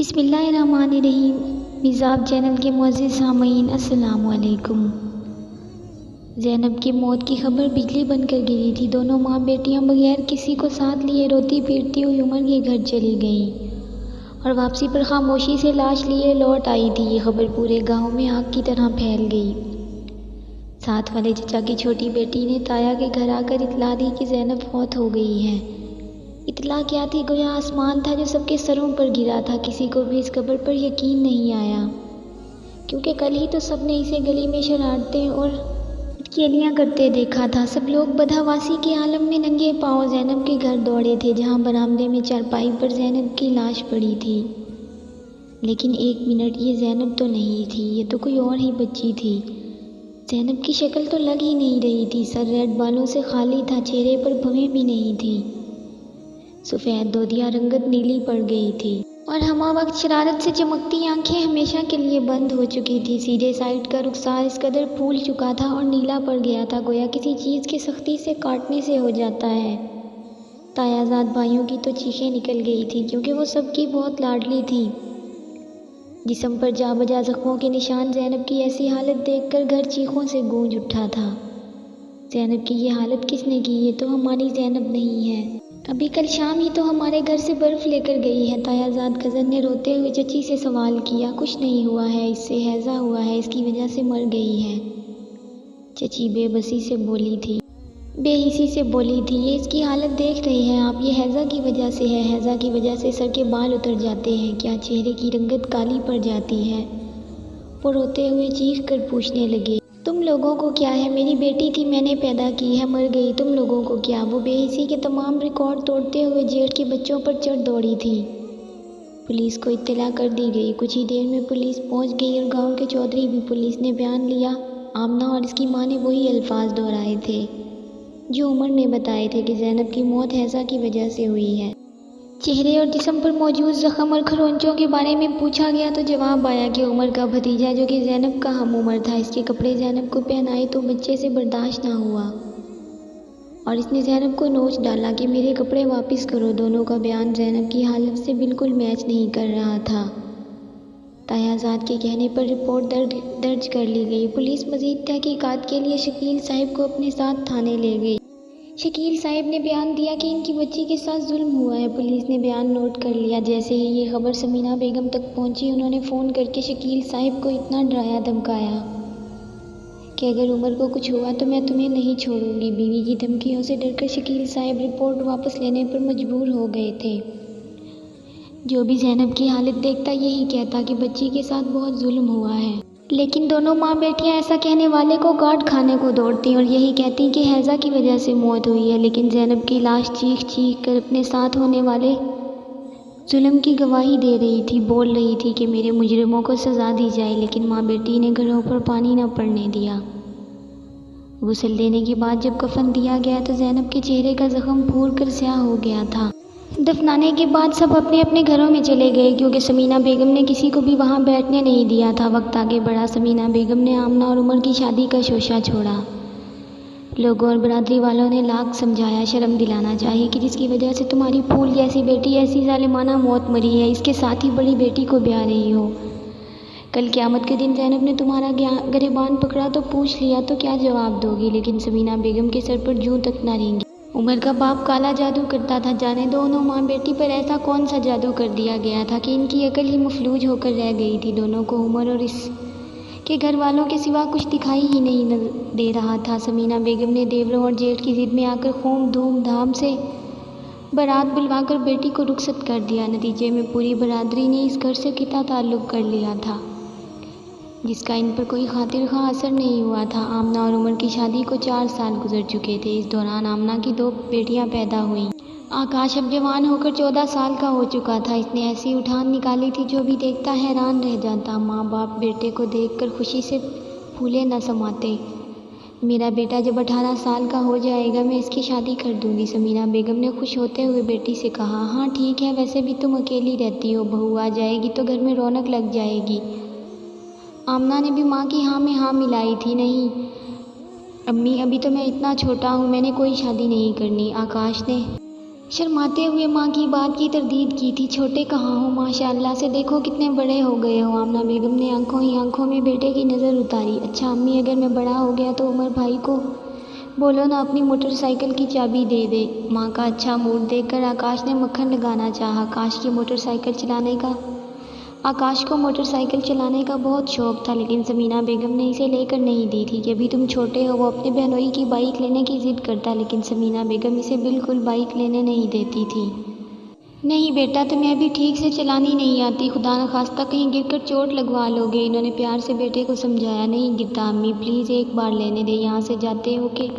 बिस्मिल्लाहिर्रहमानिर्रहीम। मिज़ाब चैनल के मुअज़्ज़िज़ सामीन अस्सलामु अलैकुम। ज़ैनब की मौत की खबर बिजली बनकर गिरी थी। दोनों माँ बेटियां बगैर किसी को साथ लिए रोती पीटती हुई उमर के घर चली गईं और वापसी पर खामोशी से लाश लिए लौट आई थी। ये खबर पूरे गांव में आग की तरह फैल गई। साथ वाले चचा की छोटी बेटी ने ताया के घर आकर इतला दी कि ज़ैनब फौत हो गई है। इतला क्या थी, गोया आसमान था जो सबके सरों पर गिरा था। किसी को भी इस खबर पर यकीन नहीं आया, क्योंकि कल ही तो सबने इसे गली में शरारतें और केलियाँ करते देखा था। सब लोग बदहवासी के आलम में नंगे पांव ज़ैनब के घर दौड़े थे, जहां बरामदे में चारपाई पर ज़ैनब की लाश पड़ी थी। लेकिन एक मिनट, ये ज़ैनब तो नहीं थी, ये तो कोई और ही बच्ची थी। ज़ैनब की शक्ल तो लग ही नहीं रही थी। सर रेड बालों से खाली था, चेहरे पर भवें भी नहीं थी। सफ़ेद दोदिया रंगत नीली पड़ गई थी और हमा वक्त शरारत से चमकती आंखें हमेशा के लिए बंद हो चुकी थी। सीधे साइड का रुखसार इस कदर फूल चुका था और नीला पड़ गया था, गोया किसी चीज़ के सख्ती से काटने से हो जाता है। तायाजाद भाइयों की तो चीखें निकल गई थी, क्योंकि वो सबकी बहुत लाडली थी। जिस्म पर जा बजा जख्मों के निशान। ज़ैनब की ऐसी हालत देखकर घर चीखों से गूंज उठा था। ज़ैनब की ये हालत किसने की? ये तो हमारी ज़ैनब नहीं है। अभी कल शाम ही तो हमारे घर से बर्फ़ लेकर गई है। तायाजाद कज़न ने रोते हुए चची से सवाल किया। कुछ नहीं हुआ है, इससे हैज़ा हुआ है, इसकी वजह से मर गई है। चची बेहिसी से बोली थी, ये इसकी हालत देख रहे हैं आप, ये हैज़ा की वजह से है। हैज़ा की वजह से सर के बाल उतर जाते हैं क्या? चेहरे की रंगत काली पड़ जाती है। वो रोते हुए चीख कर पूछने लगे, तुम लोगों को क्या है? मेरी बेटी थी, मैंने पैदा की है, मर गई, तुम लोगों को क्या? वो बेहिसी के तमाम रिकॉर्ड तोड़ते हुए जेठ के बच्चों पर चढ़ दौड़ी थी। पुलिस को इत्तला कर दी गई। कुछ ही देर में पुलिस पहुंच गई और गांव के चौधरी भी। पुलिस ने बयान लिया। आमना और इसकी माँ ने वही अल्फाज दोहराए थे जो उमर ने बताए थे कि ज़ैनब की मौत हैज़ा की वजह से हुई है। चेहरे और जिस्म पर मौजूद जख्म और खरोंचों के बारे में पूछा गया तो जवाब आया कि उमर का भतीजा, जो कि ज़ैनब का हम उम्र था, इसके कपड़े ज़ैनब को पहनाए तो बच्चे से बर्दाश्त ना हुआ और इसने ज़ैनब को नोच डाला कि मेरे कपड़े वापस करो। दोनों का बयान ज़ैनब की हालत से बिल्कुल मैच नहीं कर रहा था। तायाजाद के कहने पर रिपोर्ट दर्ज कर ली गई। पुलिस मज़ीद तहकीकात के लिए शकील साहिब को अपने साथ थाने ले गई। शकील साहिब ने बयान दिया कि इनकी बच्ची के साथ जुल्म हुआ है। पुलिस ने बयान नोट कर लिया। जैसे ही ये खबर समीना बेगम तक पहुंची, उन्होंने फ़ोन करके शकील साहिब को इतना डराया धमकाया कि अगर उमर को कुछ हुआ तो मैं तुम्हें नहीं छोड़ूंगी। बीवी की धमकियों से डरकर शकील साहिब रिपोर्ट वापस लेने पर मजबूर हो गए थे। जो भी ज़ैनब की हालत देखता यही कहता कि बच्ची के साथ बहुत जुल्म हुआ है, लेकिन दोनों माँ बेटियां ऐसा कहने वाले को गार्ड खाने को दौड़ती और यही कहती कि हैज़ा की वजह से मौत हुई है। लेकिन ज़ैनब की लाश चीख चीख कर अपने साथ होने वाले जुल्म की गवाही दे रही थी। बोल रही थी कि मेरे मुजरिमों को सज़ा दी जाए, लेकिन माँ बेटी ने घरों पर पानी न पड़ने दिया। गुस्ल देने के बाद जब कफन दिया गया तो ज़ैनब के चेहरे का ज़ख्म फूल कर स्याह हो गया था। दफनाने के बाद सब अपने अपने घरों में चले गए, क्योंकि समीना बेगम ने किसी को भी वहां बैठने नहीं दिया था। वक्त आगे बढ़ा। समीना बेगम ने आमना और उमर की शादी का शोशा छोड़ा। लोगों और बरादरी वालों ने लाख समझाया, शर्म दिलाना चाहिए कि जिसकी वजह से तुम्हारी फूल जैसी बेटी ऐसी जालिमाना मौत मरी है, इसके साथ ही बड़ी बेटी को ब्याह रही हो। कल क़यामत के दिन ज़ैनब ने तुम्हारा गिरबान पकड़ा तो पूछ लिया तो क्या जवाब दोगी? लेकिन समीना बेगम के सर पर जूं तक ना रेंगी। उमर का बाप काला जादू करता था। जाने दोनों माँ बेटी पर ऐसा कौन सा जादू कर दिया गया था कि इनकी अकल ही मफलूज होकर रह गई थी। दोनों को उमर और इसके घर वालों के सिवा कुछ दिखाई ही नहीं दे रहा था। समीना बेगम ने देवरों और जेठ की जिद में आकर खूब धूमधाम से बारात बुलवाकर बेटी को रुखसत कर दिया। नतीजे में पूरी बरादरी ने इस घर से किता ताल्लुक़ कर लिया था, जिसका इन पर कोई खातिर खा असर नहीं हुआ था। आमना और उमर की शादी को 4 साल गुजर चुके थे। इस दौरान आमना की 2 बेटियां पैदा हुईं। आकाश अब जवान होकर 14 साल का हो चुका था। इसने ऐसी उठान निकाली थी जो भी देखता हैरान रह जाता। माँ बाप बेटे को देखकर खुशी से फूले न समाते। मेरा बेटा जब 18 साल का हो जाएगा मैं इसकी शादी कर दूंगी, समीना बेगम ने खुश होते हुए बेटी से कहा। हाँ ठीक है, वैसे भी तुम अकेली रहती हो, बहू आ जाएगी तो घर में रौनक लग जाएगी। आमना ने भी माँ की हाँ में हाँ मिलाई थी। नहीं अम्मी, अभी तो मैं इतना छोटा हूँ, मैंने कोई शादी नहीं करनी। आकाश ने शर्माते हुए माँ की बात की तरदीद की थी। छोटे कहाँ हो, माशाअल्लाह से देखो कितने बड़े हो गए हो। आमना बेगम ने आंखों ही आंखों में बेटे की नज़र उतारी। अच्छा अम्मी, अगर मैं बड़ा हो गया तो उमर भाई को बोलो ना अपनी मोटरसाइकिल की चाबी दे दे। माँ का अच्छा मूड देखकर आकाश ने मक्खन लगाना चाहा। आकाश को मोटरसाइकिल चलाने का बहुत शौक था, लेकिन समीना बेगम ने इसे लेकर नहीं दी थी कि अभी तुम छोटे हो। वो अपने बहनोई की बाइक लेने की ज़िद करता, लेकिन समीना बेगम इसे बिल्कुल बाइक लेने नहीं देती थी। नहीं बेटा, तुम्हें अभी ठीक से चलानी नहीं आती, खुदा न खास्ता कहीं गिरकर चोट लगवा लोगे। इन्होंने प्यार से बेटे को समझाया। नहीं गिरता अम्मी, प्लीज़ एक बार लेने दे। यहाँ से जाते हो कि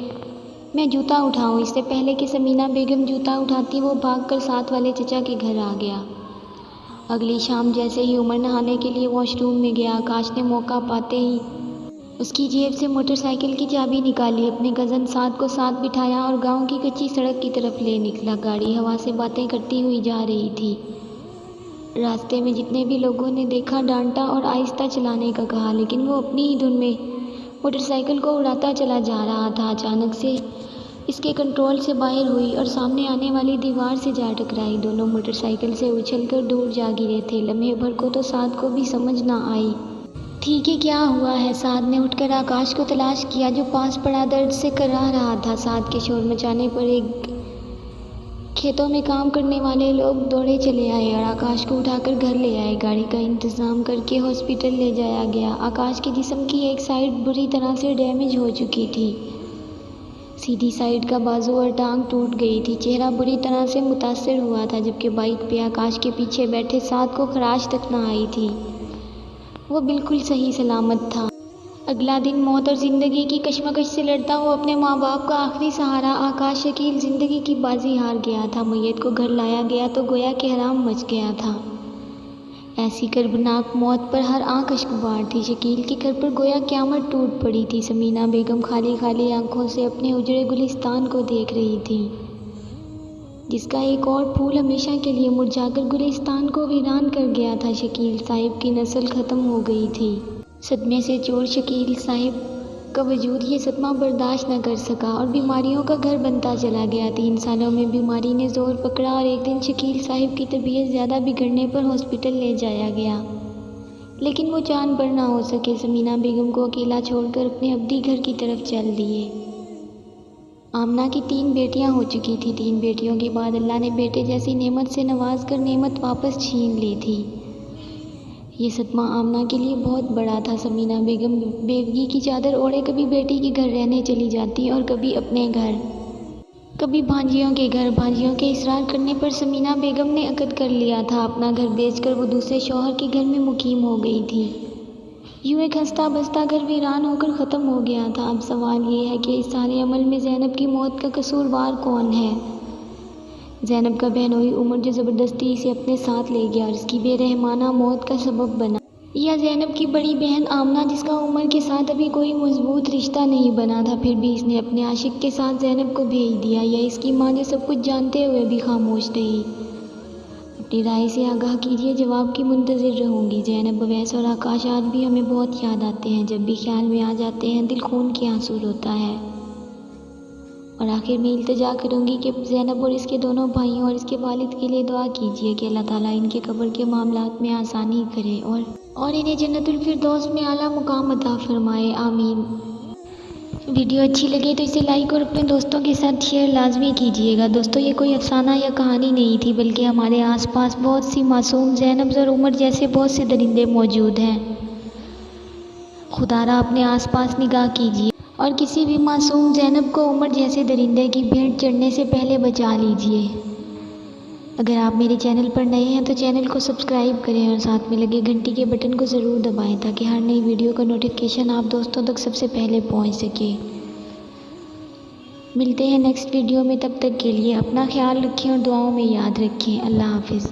मैं जूता उठाऊँ। इससे पहले कि समीना बेगम जूता उठाती, वो भागकर साथ वाले चचा के घर आ गया। अगली शाम जैसे ही उमर नहाने के लिए वॉशरूम में गया, आकाश ने मौका पाते ही उसकी जेब से मोटरसाइकिल की चाबी निकाली, अपने कज़न साद को साथ बिठाया और गांव की कच्ची सड़क की तरफ ले निकला। गाड़ी हवा से बातें करती हुई जा रही थी। रास्ते में जितने भी लोगों ने देखा, डांटा और आहिस्ता चलाने का कहा, लेकिन वो अपनी ही धुन में मोटरसाइकिल को उड़ाता चला जा रहा था। अचानक से इसके कंट्रोल से बाहर हुई और सामने आने वाली दीवार से जा टकराई। दोनों मोटरसाइकिल से उछलकर दूर जा गिरे थे। लम्हे भर को तो साद को भी समझ ना आई थी कि क्या हुआ है। साद ने उठकर आकाश को तलाश किया, जो पास पड़ा दर्द से कराह रहा था। साद के शोर मचाने पर एक खेतों में काम करने वाले लोग दौड़े चले आए और आकाश को उठाकर घर ले आए। गाड़ी का इंतज़ाम करके हॉस्पिटल ले जाया गया। आकाश के जिस्म की एक साइड बुरी तरह से डैमेज हो चुकी थी। सीधी साइड का बाजू और टांग टूट गई थी। चेहरा बुरी तरह से मुतासर हुआ था, जबकि बाइक पे आकाश के पीछे बैठे साद को खराश तक न आई थी। वो बिल्कुल सही सलामत था। अगला दिन मौत और ज़िंदगी की कश्मकश से लड़ता हुआ अपने माँ बाप का आखिरी सहारा आकाश शकील ज़िंदगी की बाजी हार गया था। मैयत को घर लाया गया तो गोया कि हराम मच गया था। ऐसी कर्बनाक मौत पर हर आंख अश्कबार थी। शकील के घर पर गोया क़यामत टूट पड़ी थी। समीना बेगम खाली खाली आंखों से अपने उजड़े गुलिस्तान को देख रही थी, जिसका एक और फूल हमेशा के लिए मुरझाकर गुलिस्तान को वीरान कर गया था। शकील साहिब की नस्ल ख़त्म हो गई थी। सदमे से चोर शकील साहिब का वजूद ये सदमा बर्दाश्त न कर सका और बीमारियों का घर बनता चला गया। 3 सालों में बीमारी ने ज़ोर पकड़ा और एक दिन शकील साहिब की तबीयत ज़्यादा बिगड़ने पर हॉस्पिटल ले जाया गया, लेकिन वो जान पर ना हो सके। समीना बेगम को अकेला छोड़कर अपने अब्दी घर की तरफ चल दिए। आमना की 3 बेटियां हो चुकी थी। 3 बेटियों के बाद अल्लाह ने बेटे जैसी नेमत से नवाज कर नेमत वापस छीन ली थी। ये सदमा आमना के लिए बहुत बड़ा था। समीना बेगम बेवगी की चादर ओढ़े कभी बेटी के घर रहने चली जाती और कभी अपने घर, कभी भांजियों के घर। भांजियों के इसरार करने पर समीना बेगम ने अकद कर लिया था। अपना घर बेचकर वो दूसरे शौहर के घर में मुकीम हो गई थी। यूँ एक हंसता बसता घर वीरान होकर ख़त्म हो गया था। अब सवाल ये है कि इस सारे अमल में ज़ैनब की मौत का कसूरवार कौन है? ज़ैनब का बहनोई उमर, जो ज़बरदस्ती इसे अपने साथ ले गया और इसकी बेरहमाना मौत का सबब बना, या ज़ैनब की बड़ी बहन आमना, जिसका उमर के साथ अभी कोई मजबूत रिश्ता नहीं बना था, फिर भी इसने अपने आशिक के साथ ज़ैनब को भेज दिया, या इसकी माँ, जो सब कुछ जानते हुए भी खामोश रही? अपनी राय से आगाह कीजिए, जवाब की मुंतज़िर रहूँगी। ज़ैनब, अवैस और आकाश आज भी हमें बहुत याद आते हैं। जब भी ख्याल में आ जाते हैं दिल खून के आंसू रोता है। और आखिर में इल्तिजा करूँगी कि ज़ैनब और इसके दोनों भाइयों और इसके वालिद के लिए दुआ कीजिए कि अल्लाह ताला इनके कब्र के मामलात में आसानी करे और इन्हें जन्नतुल फिरदौस में आला मुकाम अता फरमाए। आमीन। वीडियो अच्छी लगे तो इसे लाइक और अपने दोस्तों के साथ शेयर लाजमी कीजिएगा। दोस्तों, ये कोई अफसाना या कहानी नहीं थी, बल्कि हमारे आसपास बहुत सी मासूम ज़ैनब और उमर जैसे बहुत से दरिंदे मौजूद हैं। खुदारा अपने आसपास निगाह कीजिए और किसी भी मासूम ज़ैनब को उमर जैसे दरिंदे की भेंट चढ़ने से पहले बचा लीजिए। अगर आप मेरे चैनल पर नए हैं तो चैनल को सब्सक्राइब करें और साथ में लगे घंटी के बटन को ज़रूर दबाएं, ताकि हर नई वीडियो का नोटिफिकेशन आप दोस्तों तक सबसे पहले पहुंच सके। मिलते हैं नेक्स्ट वीडियो में, तब तक के लिए अपना ख्याल रखें और दुआओं में याद रखें। अल्लाह हाफिज़।